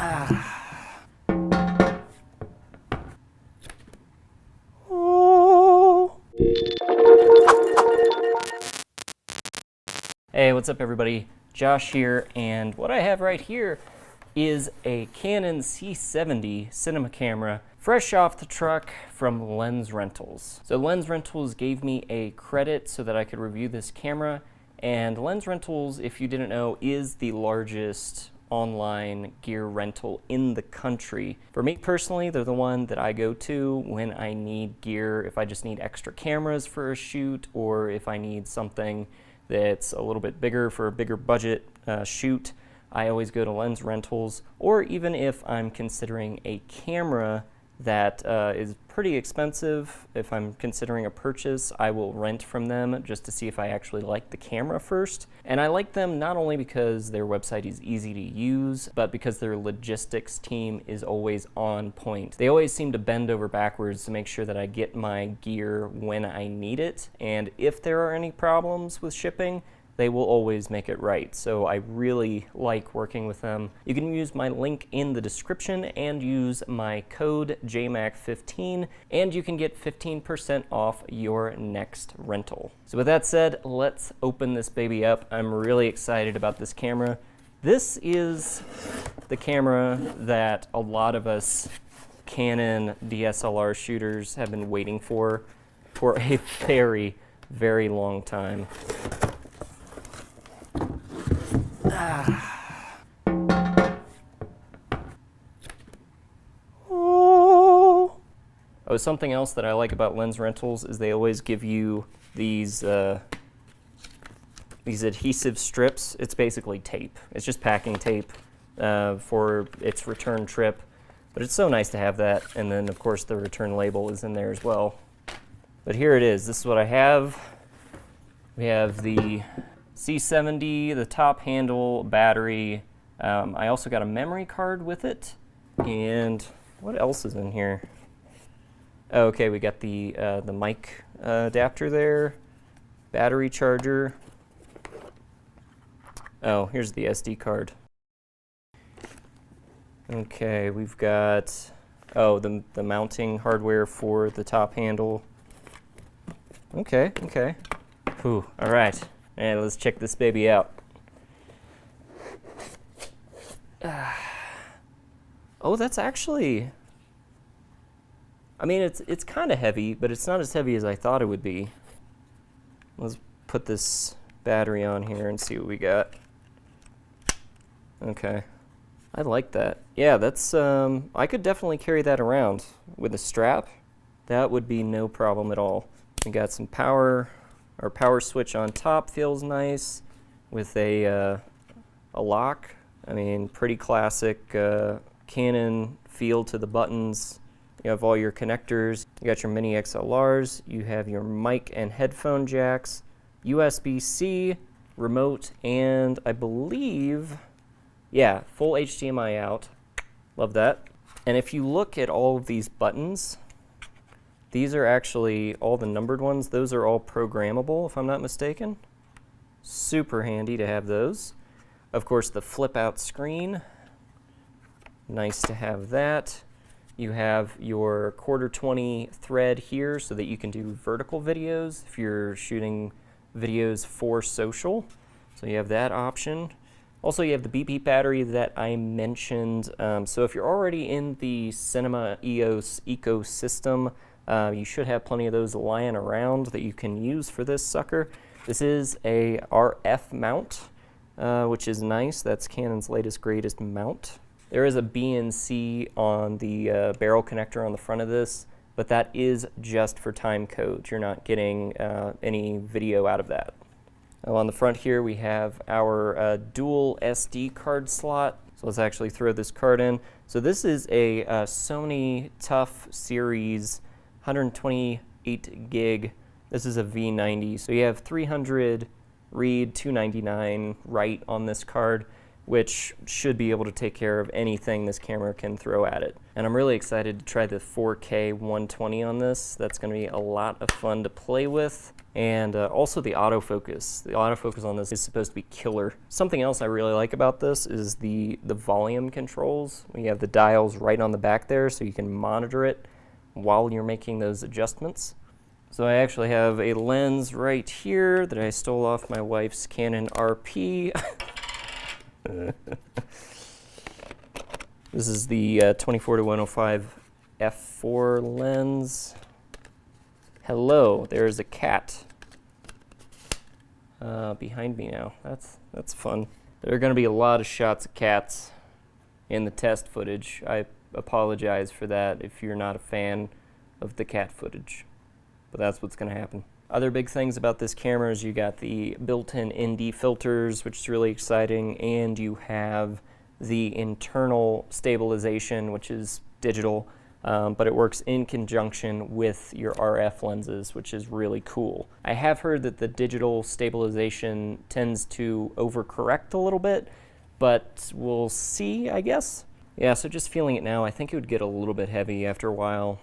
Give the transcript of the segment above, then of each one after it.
Hey, what's up everybody? Josh here, and what I have right here is a Canon C70 cinema camera, fresh off the truck from Lensrentals. So Lensrentals gave me a credit so that I could review this camera, and Lensrentals, if you didn't know, is the largest online gear rental in the country. For me personally, they're the one that I go to when I need gear, if I just need extra cameras for a shoot, or if I need something that's a little bit bigger for a bigger budget shoot. I always go to Lensrentals, or even if I'm considering a camera that is pretty expensive, if I'm considering a purchase, I will rent from them just to see if I actually like the camera first. And I like them not only because their website is easy to use, but because their logistics team is always on point. They always seem to bend over backwards to make sure that I get my gear when I need it, and if there are any problems with shipping, they will always make it right. So I really like working with them. You can use my link in the description and use my code JMAC15, and you can get 15% off your next rental. So with that said, let's open this baby up. I'm really excited about this camera. This is the camera that a lot of us Canon DSLR shooters have been waiting for a very, very long time. Oh, something else that I like about Lensrentals is they always give you these adhesive strips. It's basically tape. It's just packing tape for its return trip, but it's so nice to have that. And then of course the return label is in there as well. But here it is. This is what I have. We have the C70, the top handle, battery. I also got a memory card with it. And what else is in here? Oh, okay, we got the mic adapter there, battery charger. Oh, here's the SD card. Okay, we've got, oh, the mounting hardware for the top handle. Okay. Whew, all right. And let's check this baby out. Oh, that's actually, I mean, it's kind of heavy, but it's not as heavy as I thought it would be. Let's put this battery on here and see what we got. Okay, I like that. Yeah, that's, I could definitely carry that around with a strap. That would be no problem at all. We got some power. Our power switch on top feels nice with a lock. I mean, pretty classic Canon feel to the buttons. You have all your connectors. You got your mini XLRs. You have your mic and headphone jacks, USB-C, remote, and I believe, yeah, full HDMI out. Love that. And if you look at all of these buttons, these are actually all the numbered ones. Those are all programmable, if I'm not mistaken. Super handy to have those. Of course, the flip out screen. Nice to have that. You have your 1/4-20 thread here so that you can do vertical videos if you're shooting videos for social. So you have that option. Also, you have the beep battery that I mentioned. So if you're already in the Cinema EOS ecosystem, you should have plenty of those lying around that you can use for this sucker. This is a RF mount, which is nice. That's Canon's latest, greatest mount. There is a BNC on the barrel connector on the front of this, but that is just for time codes. You're not getting any video out of that. Now on the front here, we have our dual SD card slot. So let's actually throw this card in. So this is a Sony TUF Series 128 gig. This is a V90. So you have 300 read, 299 write on this card. which should be able to take care of anything this camera can throw at it. And I'm really excited to try the 4K 120 on this. That's going to be a lot of fun to play with. And also the autofocus. The autofocus on this is supposed to be killer. Something else I really like about this is the volume controls. We have the dials right on the back there, so you can monitor it while you're making those adjustments. So I actually have a lens right here that I stole off my wife's Canon RP. This is the 24-105 f4 lens. Hello, there's a cat behind me now. That's fun. There are going to be a lot of shots of cats in the test footage. I apologize for that if you're not a fan of the cat footage, but that's what's going to happen. Other big things about this camera is you got the built-in ND filters, which is really exciting, and you have the internal stabilization, which is digital, but it works in conjunction with your RF lenses, which is really cool. I have heard that the digital stabilization tends to overcorrect a little bit, but we'll see, I guess. Yeah, so just feeling it now, I think it would get a little bit heavy after a while.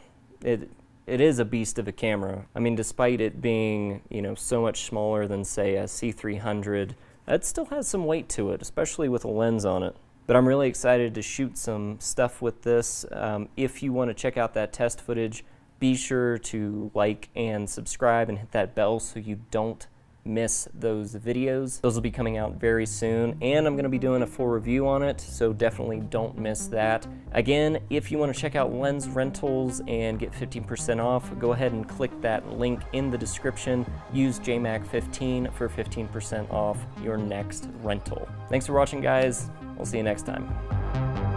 It is a beast of a camera. I mean, despite it being, you know, so much smaller than, say, a C300, it still has some weight to it, especially with a lens on it. But I'm really excited to shoot some stuff with this. If you want to check out that test footage, be sure to like and subscribe and hit that bell so you don't miss those videos. Those will be coming out very soon, and I'm going to be doing a full review on it, so definitely don't miss that. Again, if you want to check out Lensrentals and get 15% off, go ahead and click that link in the description. Use JMac15 for 15% off your next rental. Thanks for watching, guys. We'll see you next time.